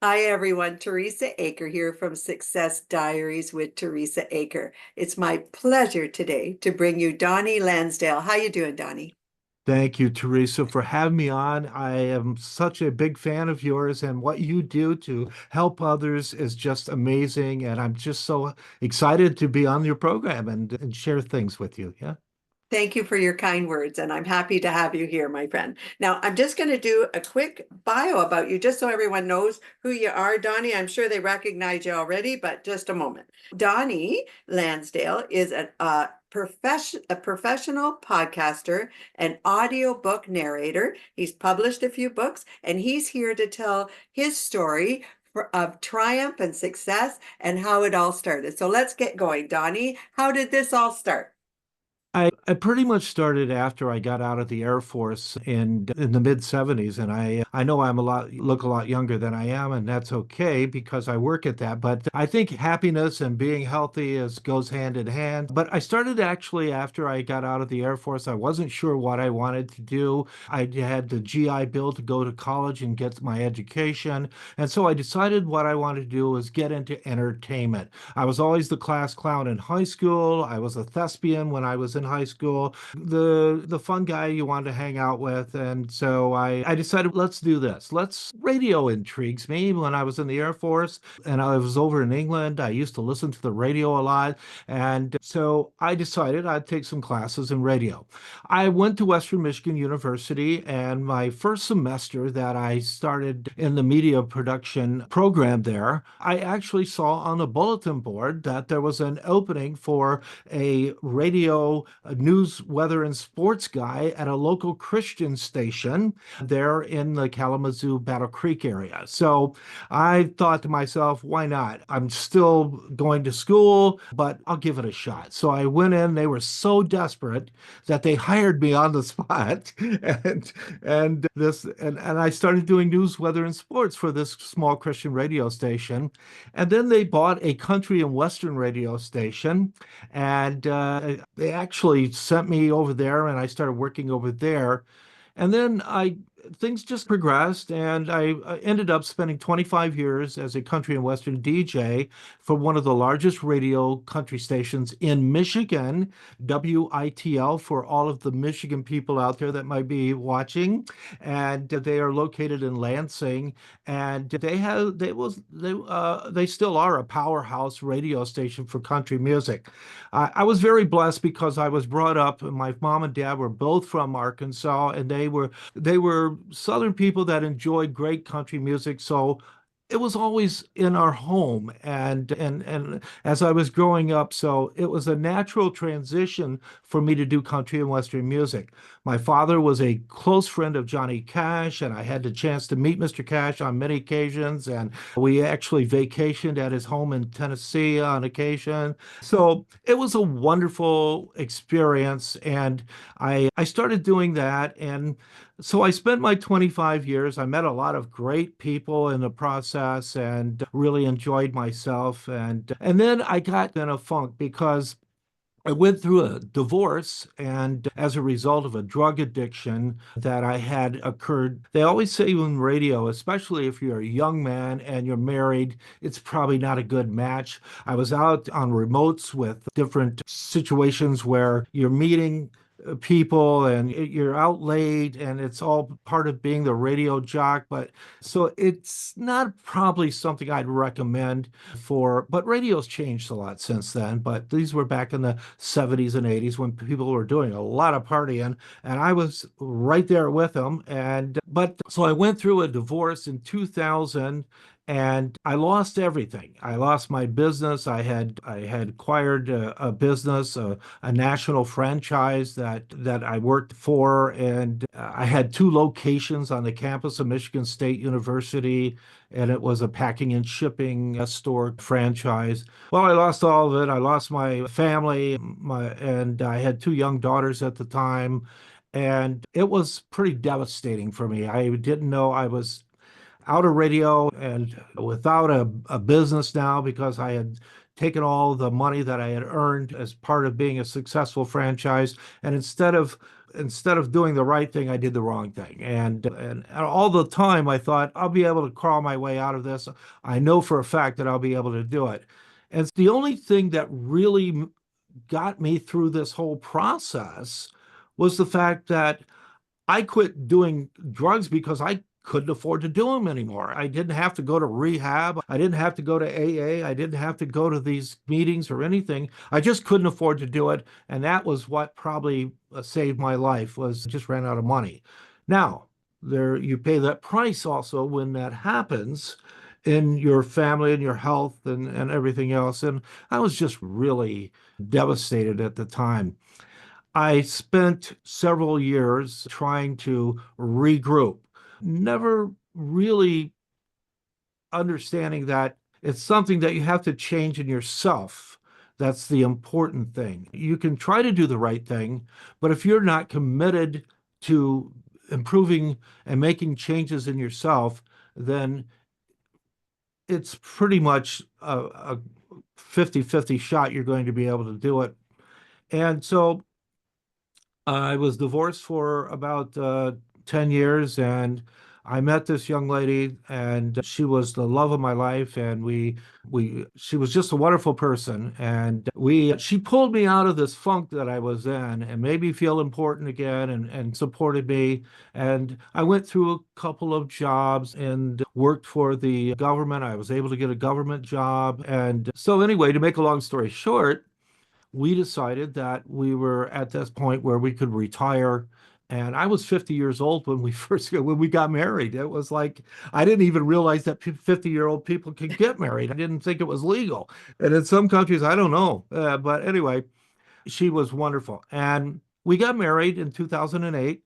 Hi, everyone. Teresa Aker here from Success Diaries with Teresa Aker. It's my pleasure today to bring you Donnie Lansdale. How you doing, Donnie? Thank you, Teresa, for having me on. I am such a big fan of yours, and what you do to help others is just amazing. And I'm just so excited to be on your program and share things with you. Yeah. Thank you for your kind words, and I'm happy to have you here, my friend. Now, I'm just going to do a quick bio about you, just so everyone knows who you are, Donnie. I'm sure they recognize you already, but just a moment. Donnie Lansdale is a professional podcaster, an audiobook narrator. He's published a few books, and he's here to tell his story of triumph and success and how it all started. So let's get going, Donnie. How did this all start? I pretty much started after I got out of the Air Force in the mid 70s, and I know look a lot younger than I am, and that's okay because I work at that. But I think happiness and being healthy is goes hand in hand. But I started actually after I got out of the Air Force. I wasn't sure what I wanted to do. I had the GI Bill to go to college and get my education, and so I decided what I wanted to do was get into entertainment. I was always the class clown in high school. I was a thespian when I was in high school, the fun guy you wanted to hang out with. And so I decided, let's do this. Radio intrigues me. When I was in the Air Force and I was over in England, I used to listen to the radio a lot. And so I decided I'd take some classes in radio. I went to Western Michigan University, and my first semester that I started in the media production program there, I actually saw on the bulletin board that there was an opening for a radio news, weather, and sports guy at a local Christian station there in the Kalamazoo Battle Creek area. So I thought to myself, why not? I'm still going to school, but I'll give it a shot. So I went in. They were so desperate that they hired me on the spot, and I started doing news, weather, and sports for this small Christian radio station. And then they bought a country and western radio station, and they actually sent me over there, and I started working over there. And then I things just progressed, and I ended up spending 25 years as a country and western DJ for one of the largest radio country stations in Michigan, WITL, for all of the Michigan people out there that might be watching. And they are located in Lansing, and they still are a powerhouse radio station for country music. I was very blessed because I was brought up, my mom and dad were both from Arkansas, and they were Southern people that enjoyed great country music. So it was always in our home, and as I was growing up, so it was a natural transition for me to do country and western music. My father was a close friend of Johnny Cash, and I had the chance to meet Mr. Cash on many occasions, and we actually vacationed at his home in Tennessee on occasion. So it was a wonderful experience, and I started doing that. And so I spent my 25 years. I met a lot of great people in the process and really enjoyed myself. And then I got in a funk because I went through a divorce, and as a result of a drug addiction that I had occurred. They always say in radio, especially if you're a young man and you're married, it's probably not a good match. I was out on remotes with different situations where you're meeting people and you're out late, and it's all part of being the radio jock. But so it's not probably something I'd recommend but radio's changed a lot since then. But these were back in the 70s and 80s when people were doing a lot of partying, and I was right there with them. But so I went through a divorce in 2000, and I lost everything. I lost my business. I had acquired a business, a national franchise that I worked for, and I had two locations on the campus of Michigan State University, and it was a packing and shipping store franchise. Well, I lost all of it. I lost my family, and I had two young daughters at the time, and it was pretty devastating for me. I didn't know I was out of radio and without a business now because I had taken all the money that I had earned as part of being a successful franchise. And instead of instead of doing the right thing, I did the wrong thing. And all the time I thought I'll be able to crawl my way out of this. I know for a fact that I'll be able to do it. And the only thing that really got me through this whole process was the fact that I quit doing drugs because I couldn't afford to do them anymore. I didn't have to go to rehab. I didn't have to go to AA. I didn't have to go to these meetings or anything. I just couldn't afford to do it. And that was what probably saved my life, was just ran out of money. Now, there you pay that price also when that happens in your family and your health and everything else. And I was just really devastated at the time. I spent several years trying to regroup, never really understanding that it's something that you have to change in yourself. That's the important thing. You can try to do the right thing, but if you're not committed to improving and making changes in yourself, then it's pretty much a 50-50 shot you're going to be able to do it. And so I was divorced for about 10 years, and I met this young lady, and she was the love of my life. And she was just a wonderful person. And she pulled me out of this funk that I was in and made me feel important again, and supported me. And I went through a couple of jobs and worked for the government. I was able to get a government job. And so, anyway, to make a long story short, we decided that we were at this point where we could retire. And I was 50 years old when when we got married. It was like I didn't even realize that 50-year-old people could get married. I didn't think it was legal. And in some countries, I don't know. But anyway, she was wonderful. And we got married in 2008.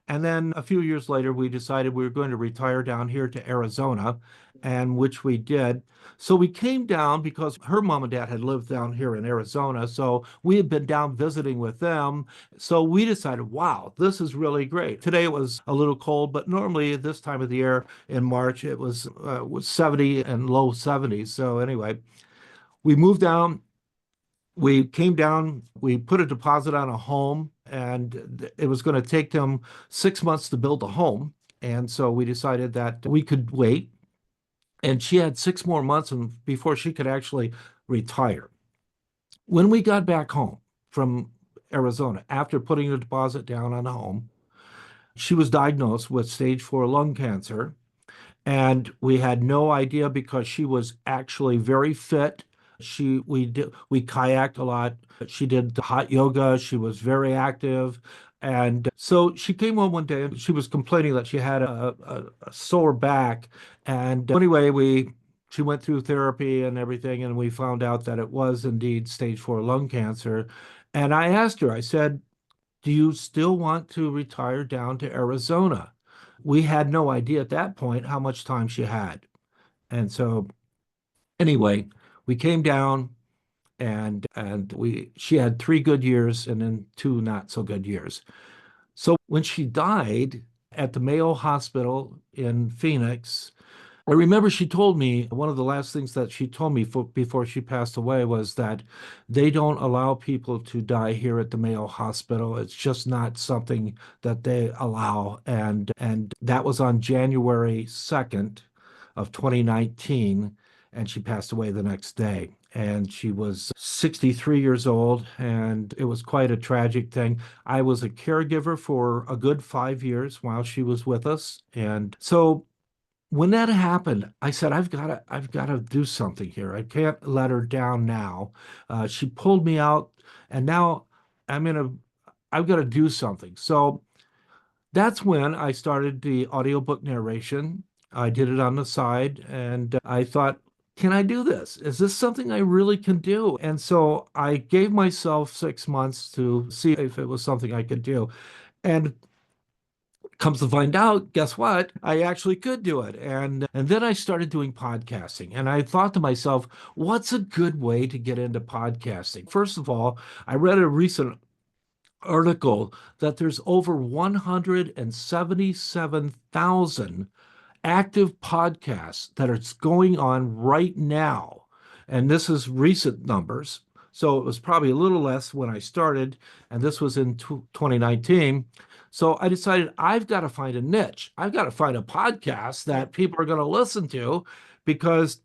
And then a few years later, we decided we were going to retire down here to Arizona, and which we did. So we came down because her mom and dad had lived down here in Arizona. So we had been down visiting with them. So we decided, wow, this is really great. Today it was a little cold, but normally at this time of the year in March, it was 70 and low 70s. So anyway, we moved down. We came down, we put a deposit on a home, and it was going to take them 6 months to build a home. And so we decided that we could wait. And she had 6 more months before she could actually retire. When we got back home from Arizona, after putting the deposit down on the home, she was diagnosed with stage 4 lung cancer. And we had no idea because she was actually very fit. We kayaked a lot. She did hot yoga. She was very active. And so she came home one day and she was complaining that she had a sore back. And anyway, she went through therapy and everything, and we found out that it was indeed stage 4 lung cancer. And I asked her, I said, do you still want to retire down to Arizona? We had no idea at that point how much time she had. And so anyway, we came down, and she had 3 good years and then 2 not so good years. So when she died at the Mayo Hospital in Phoenix, I remember she told me, one of the last things that she told me before she passed away was that they don't allow people to die here at the Mayo Hospital. It's just not something that they allow. And that was on January 2nd of 2019, and she passed away the next day. And she was 63 years old, and it was quite a tragic thing. I was a caregiver for a good 5 years while she was with us. And so when that happened, I said, I've got to do something here. I can't let her down now. She pulled me out, and now I've got to do something. So that's when I started the audiobook narration. I did it on the side, and I thought, can I do this? Is this something I really can do? And so I gave myself 6 months to see if it was something I could do. And comes to find out, guess what? I actually could do it. And then I started doing podcasting. And I thought to myself, what's a good way to get into podcasting? First of all, I read a recent article that there's over 177,000 active podcasts that are going on right now. And this is recent numbers. So it was probably a little less when I started, and this was in 2019. So I decided I've got to find a niche. I've got to find a podcast Yeah. that people are going to listen to because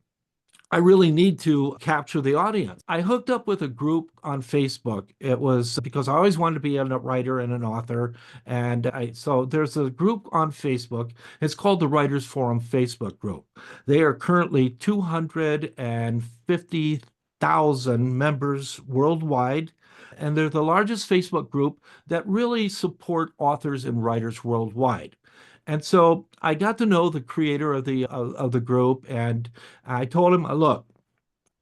I really need to capture the audience. I hooked up with a group on Facebook. It was because I always wanted to be a writer and an author. So there's a group on Facebook. It's called the Writers Forum Facebook group. They are currently 250,000 members worldwide. And they're the largest Facebook group that really support authors and writers worldwide. And so I got to know the creator of the group, and I told him, look,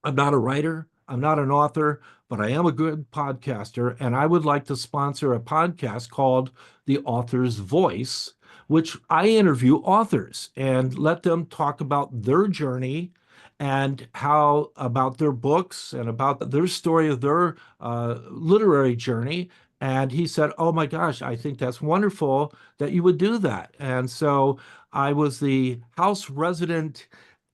I'm not a writer, I'm not an author, but I am a good podcaster, and I would like to sponsor a podcast called The Author's Voice, which I interview authors and let them talk about their journey and how about their books and about their story of their literary journey. And he said, "Oh my gosh, I think that's wonderful that you would do that." And so I was the house resident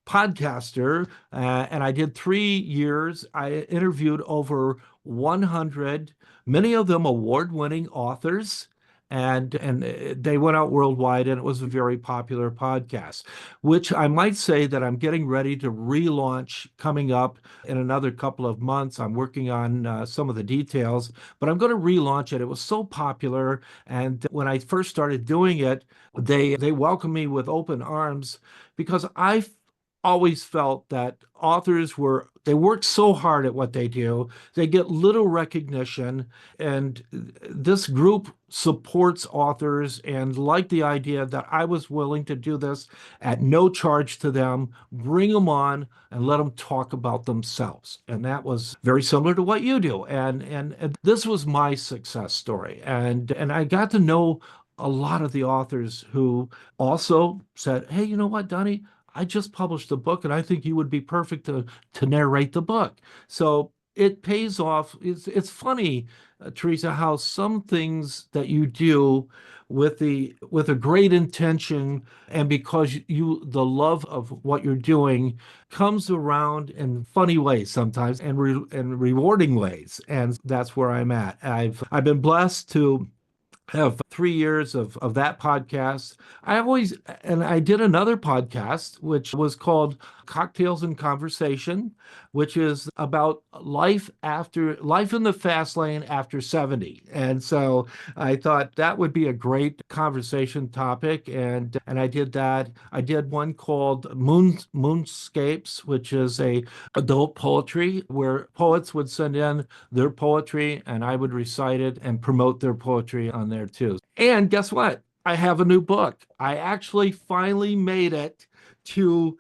podcaster, and I did 3 years. I interviewed over 100, many of them award-winning authors, and they went out worldwide, and it was a very popular podcast, which I might say that I'm getting ready to relaunch coming up in another couple of months. I'm working on some of the details, but I'm going to relaunch it. It was so popular, and when I first started doing it, they welcomed me with open arms because I always felt that they work so hard at what they do, they get little recognition, and this group supports authors and liked the idea that I was willing to do this at no charge to them, bring them on and let them talk about themselves. And that was very similar to what you do. And this was my success story. And I got to know a lot of the authors who also said, "Hey, you know what, Donnie? I just published a book and I think you would be perfect to narrate the book." So it pays off. It's funny, Teresa, how some things that you do with a great intention and because the love of what you're doing comes around in funny ways sometimes and rewarding ways. And that's where I'm at. I've been blessed to have 3 years of that podcast. And I did another podcast, which was called Cocktails and Conversation, which is about life in the fast lane after 70. And so I thought that would be a great conversation topic. And I did that. I did one called Moonscapes, which is a adult poetry where poets would send in their poetry and I would recite it and promote their poetry on there too. And guess what? I have a new book. I actually finally made it to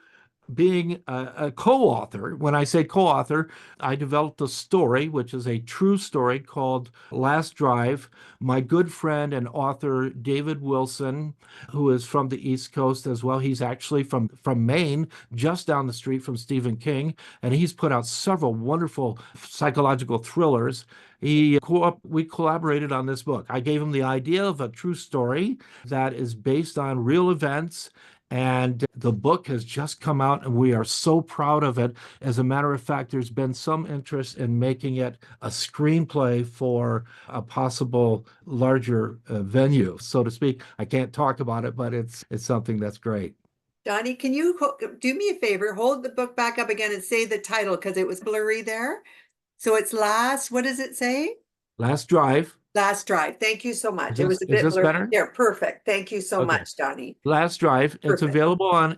being a co-author. When I say co-author, I developed a story, which is a true story called Last Drive. My good friend and author David Wilson, who is from the East Coast as well, he's actually from Maine, just down the street from Stephen King, and he's put out several wonderful psychological thrillers. We collaborated on this book. I gave him the idea of a true story that is based on real events, and the book has just come out, and we are so proud of it. As a matter of fact, there's been some interest in making it a screenplay for a possible larger venue, so to speak. I can't talk about it, but it's something that's great. Donnie, can you do me a favor? Hold the book back up again and say the title because it was blurry there. So it's what does it say? Last Drive. Last Drive. Thank you so much. It was a Is bit this blurry. better? Yeah, perfect. Thank you so Okay. much, Donnie. Last Drive. Perfect.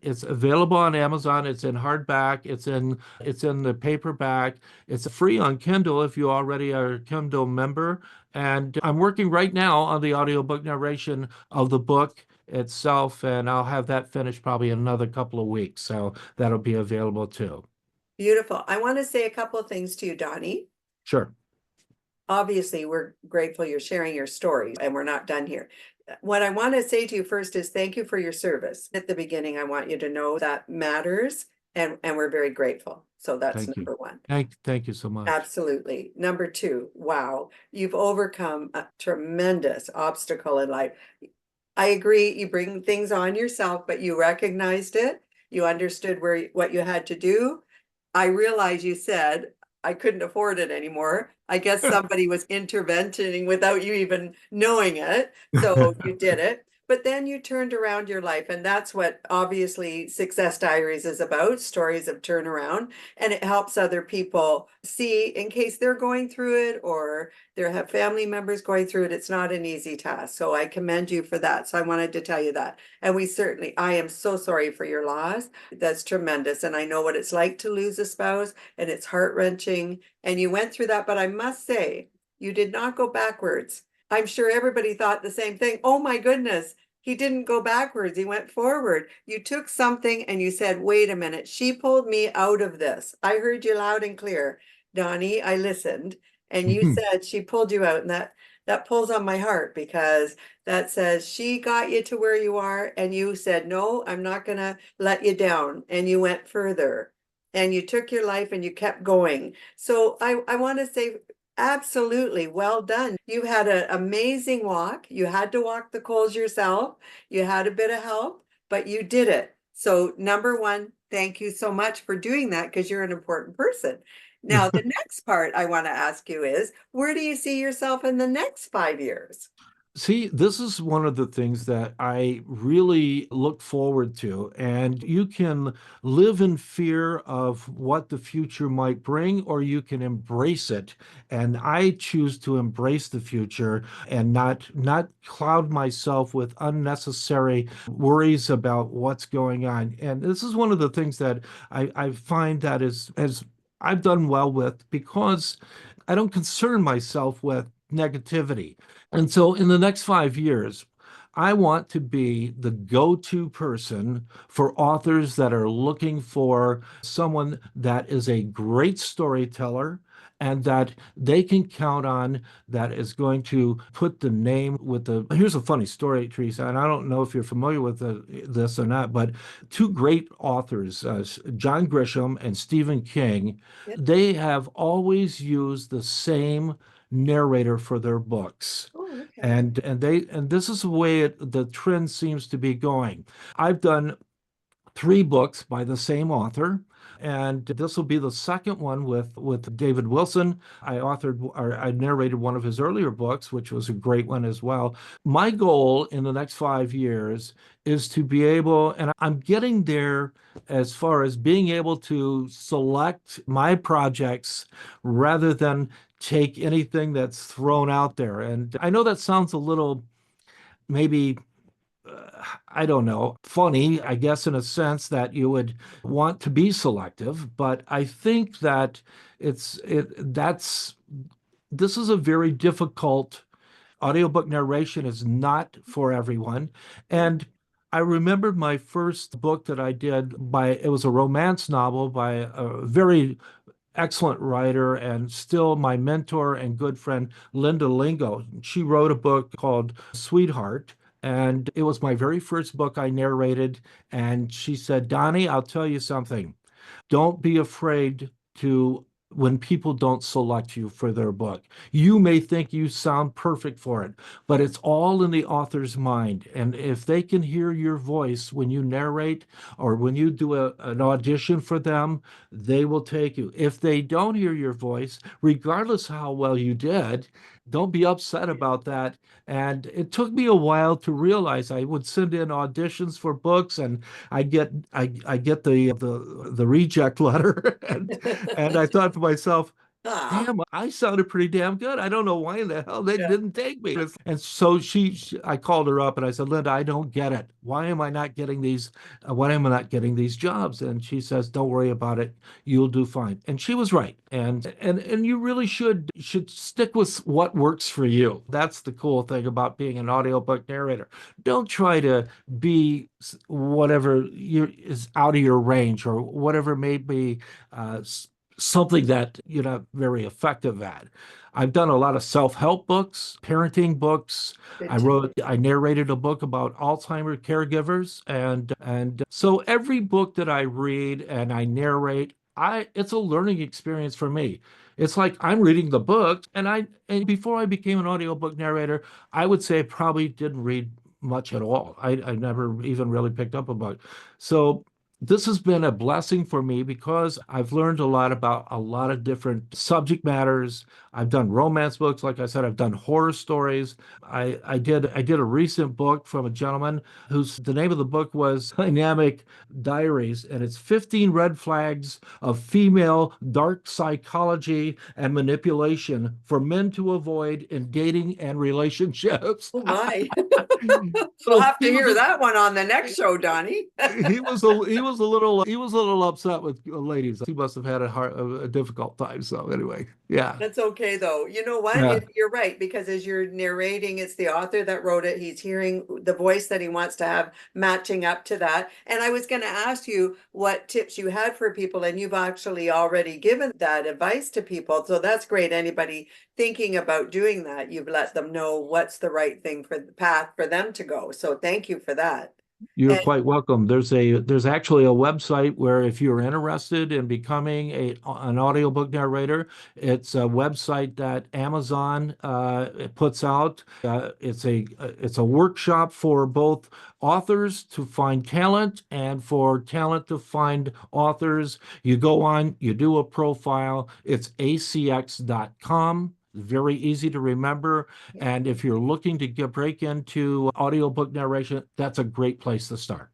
It's available on Amazon. It's in hardback. It's in the paperback. It's free on Kindle if you already are a Kindle member. And I'm working right now on the audiobook narration of the book itself, and I'll have that finished probably in another couple of weeks. So that'll be available too. Beautiful. I want to say a couple of things to you, Donnie. Sure. Obviously, we're grateful you're sharing your story, and we're not done here. What I want to say to you first is thank you for your service. At the beginning, I want you to know that matters, and we're very grateful. So that's Thank you. number one. Thank you so much. Absolutely. Number two, wow, you've overcome a tremendous obstacle in life. I agree, you bring things on yourself, but you recognized it. You understood what you had to do. I realize you said, I couldn't afford it anymore. I guess somebody was interventing without you even knowing it. So you did it. But then you turned around your life, and that's what obviously Success Diaries is about, stories of turnaround, and it helps other people see in case they're going through it or they have family members going through it. It's not an easy task. So I commend you for that. So I wanted to tell you that. And I am so sorry for your loss. That's tremendous. And I know what it's like to lose a spouse, and it's heart-wrenching. And you went through that, but I must say, you did not go backwards. I'm sure everybody thought the same thing. Oh my goodness, he didn't go backwards, he went forward. You took something and you said, wait a minute, she pulled me out of this. I heard you loud and clear, Donnie. I listened, and you said she pulled you out, and that pulls on my heart because that says she got you to where you are, and you said, no, I'm not gonna let you down, and you went further and you took your life and you kept going. So I want to say absolutely well done. You had an amazing walk. You had to walk the coals yourself. You had a bit of help, but you did it. So number one, thank you so much for doing that because you're an important person. Now, the next part I want to ask you is, where do you see yourself in the next 5 years? See, this is one of the things that I really look forward to. And you can live in fear of what the future might bring, or you can embrace it. And I choose to embrace the future and not cloud myself with unnecessary worries about what's going on. And this is one of the things that I find that is as I've done well with because I don't concern myself with negativity. And so in the next 5 years, I want to be the go-to person for authors that are looking for someone that is a great storyteller and that they can count on that is going to put the name with the. Here's a funny story, Teresa, and I don't know if you're familiar with this or not, but two great authors, John Grisham and Stephen King, Yep. they have always used the same narrator for their books. Oh, okay. And this is the way the trend seems to be going. I've done three books by the same author. And this will be the second one with David Wilson. I authored or I narrated one of his earlier books, which was a great one as well. My goal in the next 5 years is to be able, and I'm getting there as far as being able to select my projects rather than take anything that's thrown out there. And I know that sounds a little maybe I don't know, funny, I guess, in a sense that you would want to be selective, but I think that that's this is a very difficult audiobook narration is not for everyone. Yeah. And I remembered my first book that I did it was a romance novel by a very excellent writer and still my mentor and good friend, Linda Lingo. She wrote a book called Sweetheart. And it was my very first book I narrated. And she said, Donnie, I'll tell you something. Don't be afraid to when people don't select you for their book. You may think you sound perfect for it, but it's all in the author's mind. And if they can hear your voice when you narrate or when you do an audition for them, they will take you. If they don't hear your voice, regardless how well you did, don't be upset about that. And it took me a while to realize I would send in auditions for books and I get the reject letter and I thought to myself, Ah, damn, I sounded pretty damn good. I don't know why in the hell they yeah. didn't take me. And so I called her up and I said, Linda, I don't get it. Why am I not getting these? Why am I not getting these jobs? And she says, don't worry about it. You'll do fine. And she was right. And you really should stick with what works for you. That's the cool thing about being an audiobook narrator. Don't try to be whatever is out of your range or whatever may be uh, something that you're not very effective at. I've done a lot of self-help books, parenting books. Good to hear. I narrated a book about Alzheimer caregivers, and so every book that I read and I narrate, it's a learning experience for me. It's like I'm reading the book, and before I became an audiobook narrator, I would say I probably didn't read much at all. I never even really picked up a book. So This has been a blessing for me because I've learned a lot about a lot of different subject matters. I've done romance books, like I said, I've done horror stories. I did a recent book from a gentleman whose the name of the book was Dynamic Diaries, and it's 15 red flags of female dark psychology and manipulation for men to avoid in dating and relationships. Oh my. We'll So have to hear that one on the next show, Donnie. he was a little upset with ladies. He must have had a difficult time. So anyway, yeah, That's okay though. You know what? yeah. You're right, because as you're narrating, it's the author that wrote it. He's hearing the voice that he wants to have matching up to that. And I was going to ask you what tips you had for people, and you've actually already given that advice to people. So that's great. Anybody thinking about doing that, you've let them know what's the right thing for the path for them to go. So thank you for that. You're And quite welcome. There's actually a website where if you're interested in becoming an audiobook narrator, it's a website that Amazon puts out. It's a workshop for both authors to find talent and for talent to find authors. You go on, you do a profile. It's acx.com. Very easy to remember. And if you're looking to break into audiobook narration, that's a great place to start.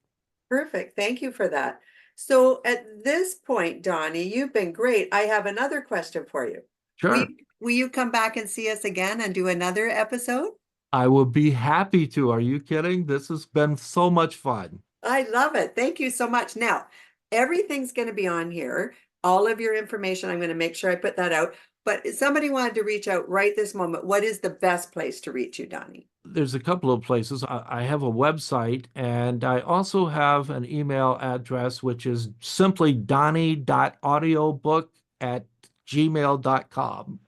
perfect. Thank you for that. So at this point, Donnie, you've been great. I have another question for you. Will Sure. you, will you come back and see us again and do another episode? I will be happy to. Are you kidding? This has been so much fun. I love it. Thank you so much. Now, everything's going to be on here. All of your information, I'm going to make sure I put that out. But if somebody wanted to reach out right this moment, what is the best place to reach you, Donnie? There's a couple of places. I have a website and I also have an email address, which is simply Donnie.audiobook at gmail.com.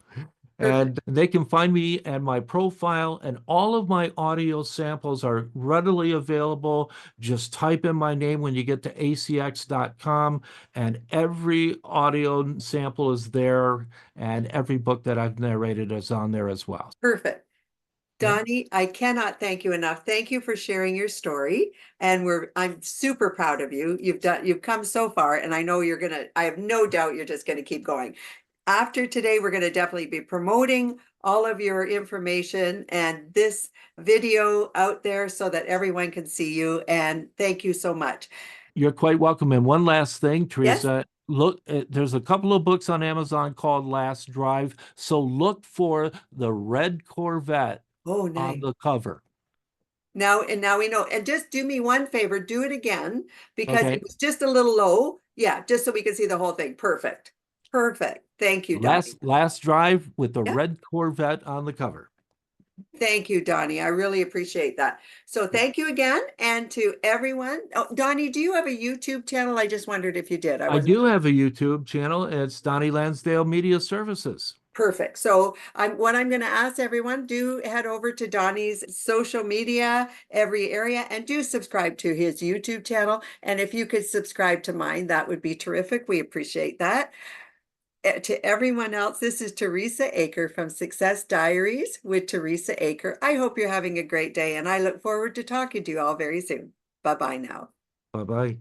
Perfect. And they can find me and my profile, and all of my audio samples are readily available. Just type in my name when you get to acx.com, and every audio sample is there, and every book that I've narrated is on there as well. Perfect. Yeah. Donnie, I cannot thank you enough. Thank you for sharing your story. And I'm super proud of you. You've come so far, and I know I have no doubt you're just gonna keep going. After today, we're going to definitely be promoting all of your information and this video out there so that everyone can see you. And thank you so much. You're quite welcome. And one last thing, Yes. Teresa, look, there's a couple of books on Amazon called Last Drive. So look for the red Corvette Oh, on nice. the cover. Now we know. And just do me one favor, do it again because it Okay. was just a little low. Yeah, just so we can see the whole thing. Perfect. Perfect. Thank you, Donnie. Last Drive with the Yeah. red Corvette on the cover. Thank you, Donnie. I really appreciate that. So thank you again. And to everyone. Oh, Donnie, do you have a YouTube channel? I just wondered if you did. I I wasn't do have a YouTube channel. It's Donnie Lansdale Media Services. perfect. So what I'm going to ask everyone, do head over to Donnie's social media, every area, and do subscribe to his YouTube channel. And if you could subscribe to mine, that would be terrific. We appreciate that. To everyone else, this is Teresa Aker from Success Diaries with Teresa Aker. I hope you're having a great day, and I look forward to talking to you all very soon. Bye-bye now. Bye bye.